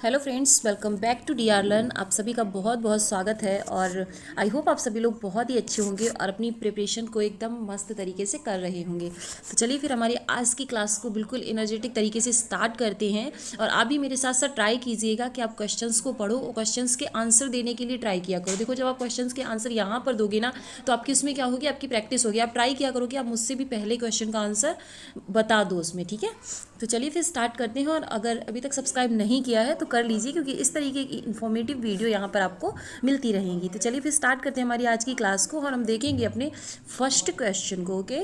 Hello friends, welcome back to DR learn. आप सभी का बहुत बहुत स्वागत है और आई होप आप सभी लोग बहुत ही अच्छे होंगे और अपनी प्रिपरेशन को एकदम मस्त तरीके से कर रहे होंगे। तो चलिए फिर हमारी आज की क्लास को बिल्कुल एनर्जेटिक तरीके से स्टार्ट करते हैं। और आप भी मेरे साथ साथ ट्राई कीजिएगा कि आप क्वेश्चंस को पढ़ो और क्वेश्चंस के आंसर देने के लिए ट्राई किया करो। देखो, जब आप क्वेश्चंस के आंसर यहाँ पर दोगे ना तो आपकी उसमें क्या होगी, आपकी प्रैक्टिस होगी। आप ट्राई किया करो कि आप मुझसे भी पहले क्वेश्चन का आंसर बता दो उसमें, ठीक है। तो चलिए फिर स्टार्ट करते हैं। और अगर अभी तक सब्सक्राइब नहीं किया है तो कर लीजिए, क्योंकि इस तरीके की इन्फॉर्मेटिव वीडियो यहाँ पर आपको मिलती रहेंगी। तो चलिए फिर स्टार्ट करते हैं हमारी आज की क्लास को और हम देखेंगे अपने फर्स्ट क्वेश्चन को। ओके,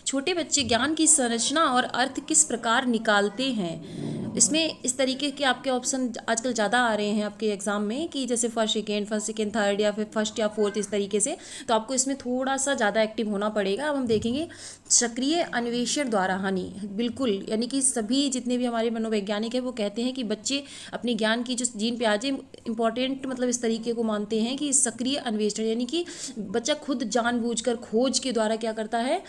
छोटे बच्चे ज्ञान की संरचना और अर्थ किस प्रकार निकालते हैं। इसमें इस तरीके के आपके ऑप्शन आजकल ज़्यादा आ रहे हैं आपके एग्जाम में कि जैसे फर्स्ट सेकेंड थर्ड या फिर फर्स्ट या फोर्थ, इस तरीके से। तो आपको इसमें थोड़ा सा ज़्यादा एक्टिव होना पड़ेगा। अब हम देखेंगे सक्रिय अन्वेषण द्वारा हानि। बिल्कुल, यानी कि सभी जितने भी हमारे मनोवैज्ञानिक हैं वो कहते हैं कि बच्चे अपने ज्ञान की जो जीन पे आज इंपॉर्टेंट मतलब इस तरीके को मानते हैं कि सक्रिय अन्वेषण, यानी कि बच्चा खुद जानबूझकर खोज के द्वारा क्या करता है,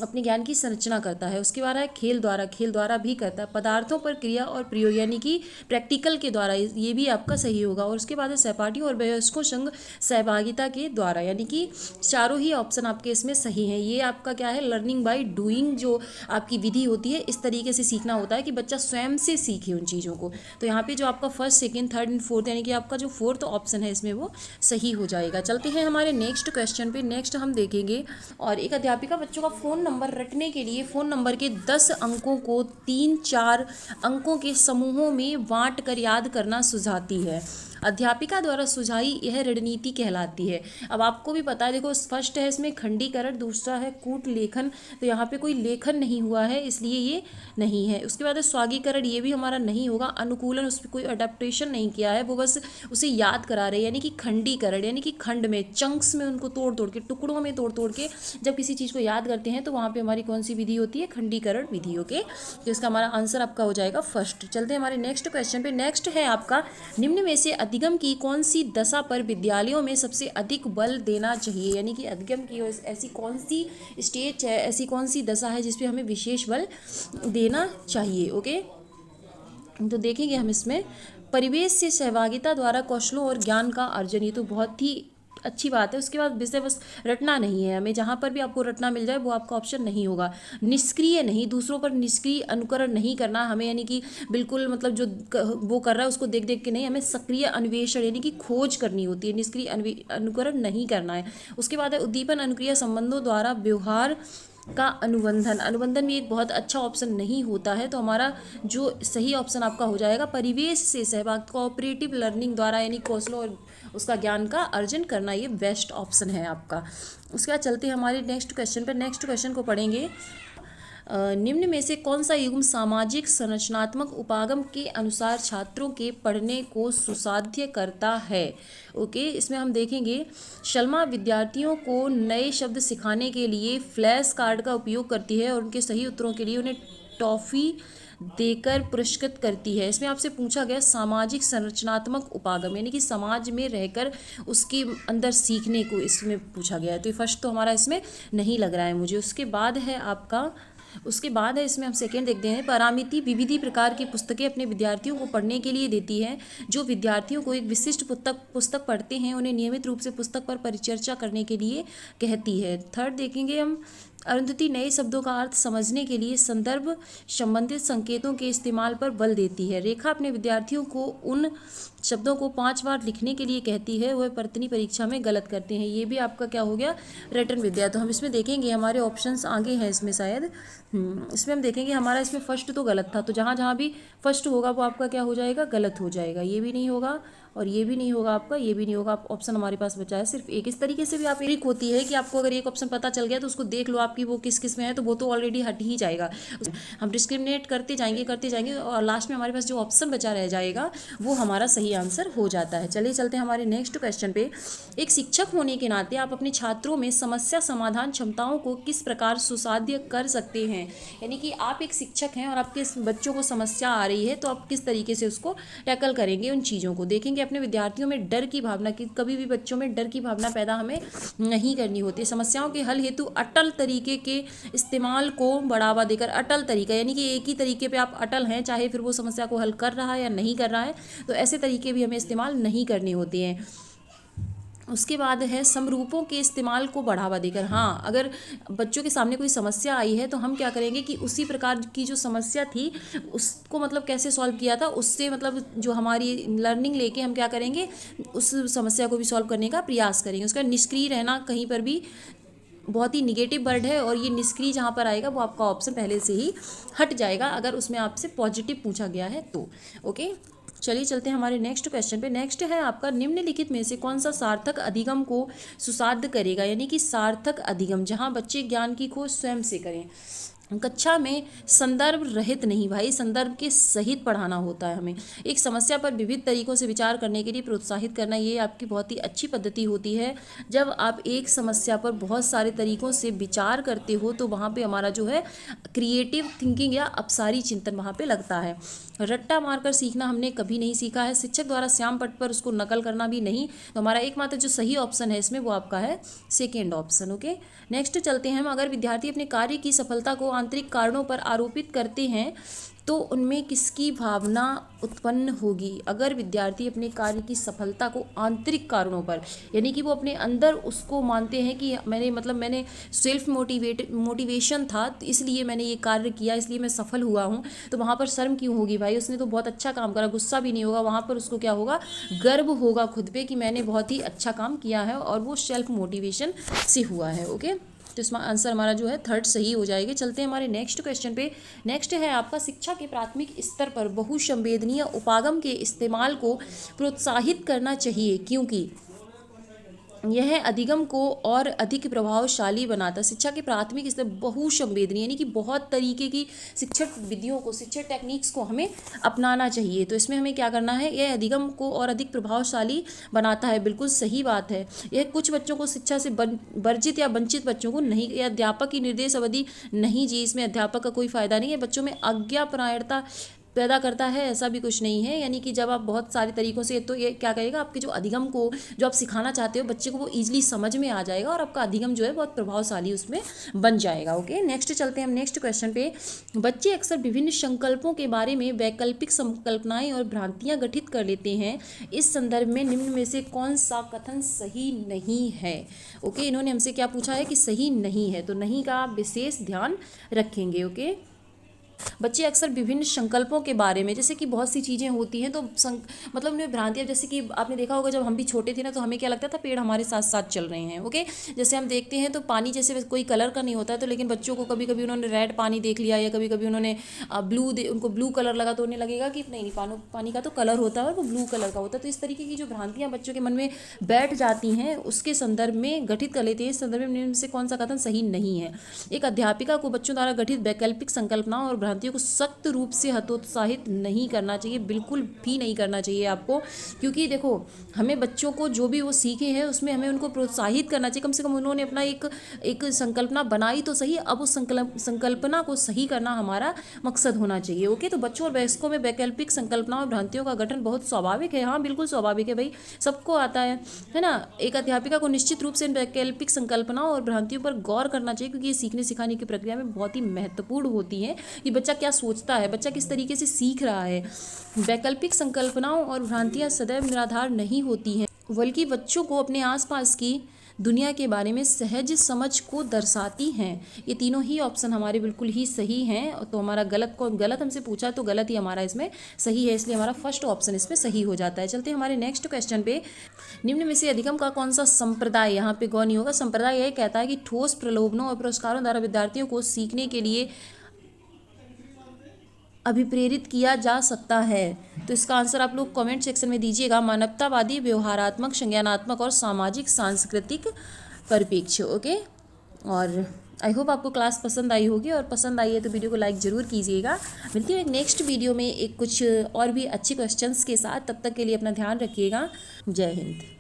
अपने ज्ञान की संरचना करता है। उसके बाद है खेल द्वारा भी करता है। पदार्थों पर क्रिया और प्रयोग, यानी कि प्रैक्टिकल के द्वारा, ये भी आपका सही होगा। और उसके बाद है सहपाठी और वयस्कों संग सहभागिता के द्वारा, यानी कि चारों ही ऑप्शन आपके इसमें सही हैं। ये आपका क्या है, लर्निंग बाय डूइंग जो आपकी विधि होती है, इस तरीके से सीखना होता है कि बच्चा स्वयं से सीखे उन चीज़ों को। तो यहाँ पे जो आपका first second third and fourth, यानी कि आपका जो फोर्थ ऑप्शन है इसमें वो सही हो जाएगा। चलते हैं हमारे नेक्स्ट क्वेश्चन पे। नेक्स्ट हम देखेंगे, और एक अध्यापिका बच्चों का फ़ोन नंबर रटने के लिए फ़ोन नंबर के 10 अंकों को 3-4 अंकों के समूहों में बांट कर याद करना सुझाती है। अध्यापिका द्वारा सुझाई यह रणनीति कहलाती है। अब आपको भी पता है, देखो फर्स्ट है इसमें खंडीकरण, दूसरा है कूट लेखन। तो यहाँ पे कोई लेखन नहीं हुआ है, इसलिए ये नहीं है। उसके बाद है स्वागीकरण, ये भी हमारा नहीं होगा। अनुकूलन, उस पर कोई अडेप्टेशन नहीं किया है, वो बस उसे याद करा रहे हैं। यानी कि खंडीकरण, यानी कि खंड में, चंक्स में, उनको तोड़ तोड़ के, टुकड़ों में तोड़ तोड़ के जब किसी चीज़ को याद करते हैं तो वहाँ पे हमारी कौन सी विधि होती है, खंडीकरण विधि। ओके, तो इसका हमारा आंसर आपका हो जाएगा फर्स्ट। चलते हैं हमारे नेक्स्ट क्वेश्चन पे। नेक्स्ट है आपका, निम्न में से अधिगम की कौन सी दशा पर विद्यालयों में सबसे अधिक बल देना चाहिए। यानी कि अधिगम की ऐसी कौन सी स्टेज है, ऐसी कौन सी दशा है जिसपे हमें विशेष बल देना चाहिए। ओके, तो देखेंगे हम इसमें परिवेश से सहभागिता द्वारा कौशलों और ज्ञान का अर्जन। ये तो बहुत ही अच्छी बात है। उसके बाद विषय बस रटना नहीं है हमें, जहाँ पर भी आपको रटना मिल जाए वो आपका ऑप्शन नहीं होगा। निष्क्रिय नहीं, दूसरों पर निष्क्रिय अनुकरण नहीं करना हमें, यानी कि बिल्कुल मतलब जो वो कर रहा है उसको देख देख के नहीं, हमें सक्रिय अन्वेषण यानी कि खोज करनी होती है। निष्क्रिय अनुकरण नहीं करना है। उसके बाद है उद्दीपन अनुक्रिया संबंधों द्वारा व्यवहार का अनुबंधन। अनुबंधन भी एक बहुत अच्छा ऑप्शन नहीं होता है। तो हमारा जो सही ऑप्शन आपका हो जाएगा परिवेश से सहभाग, कोऑपरेटिव लर्निंग द्वारा, यानी कौशलों और उसका ज्ञान का अर्जन करना, ये बेस्ट ऑप्शन है आपका। उसके बाद चलते हैं हमारे नेक्स्ट क्वेश्चन पर। नेक्स्ट क्वेश्चन को पढ़ेंगे, निम्न में से कौन सा युग्म सामाजिक संरचनात्मक उपागम के अनुसार छात्रों के पढ़ने को सुसाध्य करता है। ओके, इसमें हम देखेंगे शर्मा विद्यार्थियों को नए शब्द सिखाने के लिए फ्लैश कार्ड का उपयोग करती है और उनके सही उत्तरों के लिए उन्हें टॉफ़ी देकर पुरस्कृत करती है। इसमें आपसे पूछा गया सामाजिक संरचनात्मक उपागम, यानी कि समाज में रहकर उसके अंदर सीखने को इसमें पूछा गया है। तो ये फर्स्ट तो हमारा इसमें नहीं लग रहा है मुझे। उसके बाद है इसमें हम सेकेंड देखते हैं, परामिति विविधि प्रकार की पुस्तकें अपने विद्यार्थियों को पढ़ने के लिए देती है। जो विद्यार्थियों को एक विशिष्ट पुस्तक पढ़ते हैं उन्हें नियमित रूप से पुस्तक पर परिचर्चा करने के लिए कहती है। थर्ड देखेंगे हम, अरुंधति नए शब्दों का अर्थ समझने के लिए संदर्भ संबंधित संकेतों के इस्तेमाल पर बल देती है। रेखा अपने विद्यार्थियों को उन शब्दों को 5 बार लिखने के लिए कहती है, वह प्रतिनी परीक्षा में गलत करते हैं। ये भी आपका क्या हो गया, रटन विद्या। तो हम इसमें देखेंगे हमारे ऑप्शंस आगे हैं इसमें शायद। इसमें हम देखेंगे हमारा इसमें फर्स्ट तो गलत था, तो जहाँ जहाँ भी फर्स्ट होगा वो आपका क्या हो जाएगा, गलत हो जाएगा। ये भी नहीं होगा और ये भी नहीं होगा आपका, ये भी नहीं होगा। आप ऑप्शन हमारे पास बचा है सिर्फ एक। इस तरीके से भी आप एक होती है कि आपको अगर एक ऑप्शन पता चल गया तो उसको देख लो आपकी वो किस किस में है, तो वो तो ऑलरेडी हट ही जाएगा। हम डिस्क्रिमिनेट करते जाएंगे और लास्ट में हमारे पास जो ऑप्शन बचा रह जाएगा वो हमारा सही आंसर हो जाता है। चलिए चलते हैं हमारे नेक्स्ट क्वेश्चन पे। एक शिक्षक होने के नाते आप अपने छात्रों में समस्या समाधान क्षमताओं को किस प्रकार सुसाध्य कर सकते हैं, यानी कि आप एक शिक्षक हैं और आपके बच्चों को समस्या आ रही है तो आप किस तरीके से उसको टैकल करेंगे, उन चीज़ों को देखेंगे। अपने विद्यार्थियों में डर की भावना, कि कभी भी बच्चों में डर की भावना पैदा हमें नहीं करनी होती। समस्याओं के हल हेतु अटल तरीके के इस्तेमाल को बढ़ावा देकर, अटल तरीका यानी कि एक ही तरीके पे आप अटल हैं, चाहे फिर वो समस्या को हल कर रहा है या नहीं कर रहा है, तो ऐसे तरीके भी हमें इस्तेमाल नहीं करने होते हैं। उसके बाद है समरूपों के इस्तेमाल को बढ़ावा देकर। हाँ, अगर बच्चों के सामने कोई समस्या आई है तो हम क्या करेंगे कि उसी प्रकार की जो समस्या थी उसको मतलब कैसे सॉल्व किया था, उससे मतलब जो हमारी लर्निंग लेके हम क्या करेंगे, उस समस्या को भी सॉल्व करने का प्रयास करेंगे। उसका निष्क्रिय रहना कहीं पर भी बहुत ही निगेटिव वर्ड है, और ये निष्क्रिय जहाँ पर आएगा वो आपका ऑप्शन पहले से ही हट जाएगा अगर उसमें आपसे पॉजिटिव पूछा गया है तो। ओके, चलिए चलते हैं हमारे नेक्स्ट क्वेश्चन पे। नेक्स्ट है आपका, निम्नलिखित में से कौन सा सार्थक अधिगम को सुसाध्य करेगा, यानी कि सार्थक अधिगम जहाँ बच्चे ज्ञान की खोज स्वयं से करें। कक्षा में संदर्भ रहित नहीं भाई, संदर्भ के सहित पढ़ाना होता है हमें। एक समस्या पर विविध तरीकों से विचार करने के लिए प्रोत्साहित करना, ये आपकी बहुत ही अच्छी पद्धति होती है। जब आप एक समस्या पर बहुत सारे तरीकों से विचार करते हो तो वहाँ पे हमारा जो है क्रिएटिव थिंकिंग या अपसारी चिंतन वहाँ पे लगता है। रट्टा मारकर सीखना हमने कभी नहीं सीखा है। शिक्षक द्वारा श्याम पट पर उसको नकल करना भी नहीं। तो हमारा एकमात्र जो सही ऑप्शन है इसमें वो आपका है सेकेंड ऑप्शन। ओके, नेक्स्ट चलते हैं हम। अगर विद्यार्थी अपने कार्य की सफलता को आंतरिक कारणों पर आरोपित करते हैं तो उनमें किसकी भावना उत्पन्न होगी। अगर विद्यार्थी अपने कार्य की सफलता को आंतरिक कारणों पर, यानी कि वो अपने अंदर उसको मानते हैं कि मैंने सेल्फ मोटिवेशन था तो इसलिए मैंने ये कार्य किया, इसलिए मैं सफल हुआ हूँ, तो वहाँ पर शर्म क्यों होगी भाई, उसने तो बहुत अच्छा काम करा, गुस्सा भी नहीं होगा, वहाँ पर उसको क्या होगा, गर्व होगा खुद पे कि मैंने बहुत ही अच्छा काम किया है, और वो सेल्फ मोटिवेशन से हुआ है। ओके, तो इसमें आंसर हमारा जो है थर्ड सही हो जाएगा। चलते हैं हमारे नेक्स्ट क्वेश्चन पे। नेक्स्ट है आपका, शिक्षा के प्राथमिक स्तर पर बहुसंवेदनीय उपागम के इस्तेमाल को प्रोत्साहित करना चाहिए क्योंकि यह अधिगम को और अधिक प्रभावशाली बनाता। शिक्षा के प्राथमिक स्तर बहुसंवेदनीय यानी कि बहुत तरीके की शिक्षण विधियों को, शिक्षण टेक्निक्स को हमें अपनाना चाहिए। तो इसमें हमें क्या करना है, यह अधिगम को और अधिक प्रभावशाली बनाता है। बिल्कुल सही बात है। यह कुछ बच्चों को शिक्षा से वर्जित या वंचित बच्चों को नहीं, या अध्यापक की निर्देश अवधि नहीं जी, इसमें अध्यापक का कोई फायदा नहीं है। बच्चों में आज्ञापरायणता पैदा करता है, ऐसा भी कुछ नहीं है। यानी कि जब आप बहुत सारे तरीकों से, तो ये क्या करेगा, आपके जो अधिगम को जो आप सिखाना चाहते हो बच्चे को वो ईजिली समझ में आ जाएगा और आपका अधिगम जो है बहुत प्रभावशाली उसमें बन जाएगा। ओके, नेक्स्ट चलते हैं हम नेक्स्ट क्वेश्चन पे। बच्चे अक्सर विभिन्न संकल्पों के बारे में वैकल्पिक संकल्पनाएं और भ्रांतियां गठित कर लेते हैं। इस संदर्भ में निम्न में से कौन सा कथन सही नहीं है। ओके, इन्होंने हमसे क्या पूछा है कि सही नहीं है, तो नहीं का आप विशेष ध्यान रखेंगे। ओके, बच्चे अक्सर विभिन्न संकल्पों के बारे में, जैसे कि बहुत सी चीज़ें होती हैं तो मतलब उन्हें भ्रांतियाँ, जैसे कि आपने देखा होगा जब हम भी छोटे थे ना तो हमें क्या लगता था, पेड़ हमारे साथ साथ चल रहे हैं। ओके, जैसे हम देखते हैं तो पानी जैसे कोई कलर का नहीं होता है, तो लेकिन बच्चों को कभी कभी उन्होंने रेड पानी देख लिया या कभी कभी उन्होंने उनको ब्लू कलर लगा तो उन्हें लगेगा कि नहीं पानी का तो कलर होता है और वो ब्लू कलर का होता है। तो इस तरीके की जो भ्रांतियाँ बच्चों के मन में बैठ जाती हैं उसके संदर्भ में गठित कर लेते हैं। इस संदर्भ में से कौन सा कथन सही नहीं है। एक अध्यापिका को बच्चों द्वारा गठित वैकल्पिक संकल्पनाओं और भ्रांतियों को सख्त रूप से हतोत्साहित नहीं करना चाहिए, बिल्कुल भी नहीं करना चाहिए आपको। क्योंकि देखो, हमें बच्चों को जो भी वो सीखे हैं उसमें हमें उनको प्रोत्साहित करना चाहिए। कम से कम उन्होंने अपना एक संकल्पना बनाई तो सही, अब उस संकल्पना को सही करना हमारा मकसद होना चाहिए। ओके, तो बच्चों और वयस्कों में वैकल्पिक संकल्पनाओं और भ्रांतियों का गठन बहुत स्वाभाविक है। हाँ, बिल्कुल स्वाभाविक है भाई, सबको आता है ना। एक अध्यापिका को निश्चित रूप से इन वैकल्पिक संकल्पनाओं और भ्रांतियों पर गौर करना चाहिए, क्योंकि ये सीखने सिखाने की प्रक्रिया में बहुत ही महत्वपूर्ण होती है कि बच्चा क्या सोचता है, बच्चा किस तरीके से सीख रहा है। वैकल्पिक संकल्पनाओं और भ्रांतियां सदैव निराधार नहीं होती हैं, बल्कि बच्चों को अपने आसपास की दुनिया के बारे में सहज समझ को दर्शाती हैं। ये तीनों ही ऑप्शन हमारे बिल्कुल ही सही हैं। तो हमारा गलत हमसे पूछा तो गलत ही हमारा इसमें सही है, इसलिए हमारा फर्स्ट ऑप्शन इसमें सही हो जाता है। चलते हैं हमारे नेक्स्ट क्वेश्चन पे। निम्न में से अधिगम का कौन सा संप्रदाय, यहाँ पे गौर नहीं होगा, संप्रदाय यह कहता है कि ठोस प्रलोभनों और पुरस्कारों द्वारा विद्यार्थियों को सीखने के लिए अभिप्रेरित किया जा सकता है। तो इसका आंसर आप लोग कमेंट सेक्शन में दीजिएगा। मानवतावादी, व्यवहारात्मक, संज्ञानात्मक और सामाजिक सांस्कृतिक परिप्रेक्ष्य। ओके, और आई होप आपको क्लास पसंद आई होगी, और पसंद आई है तो वीडियो को लाइक ज़रूर कीजिएगा। मिलती हूँ एक नेक्स्ट वीडियो में एक कुछ और भी अच्छे क्वेश्चंस के साथ। तब तक के लिए अपना ध्यान रखिएगा। जय हिंद।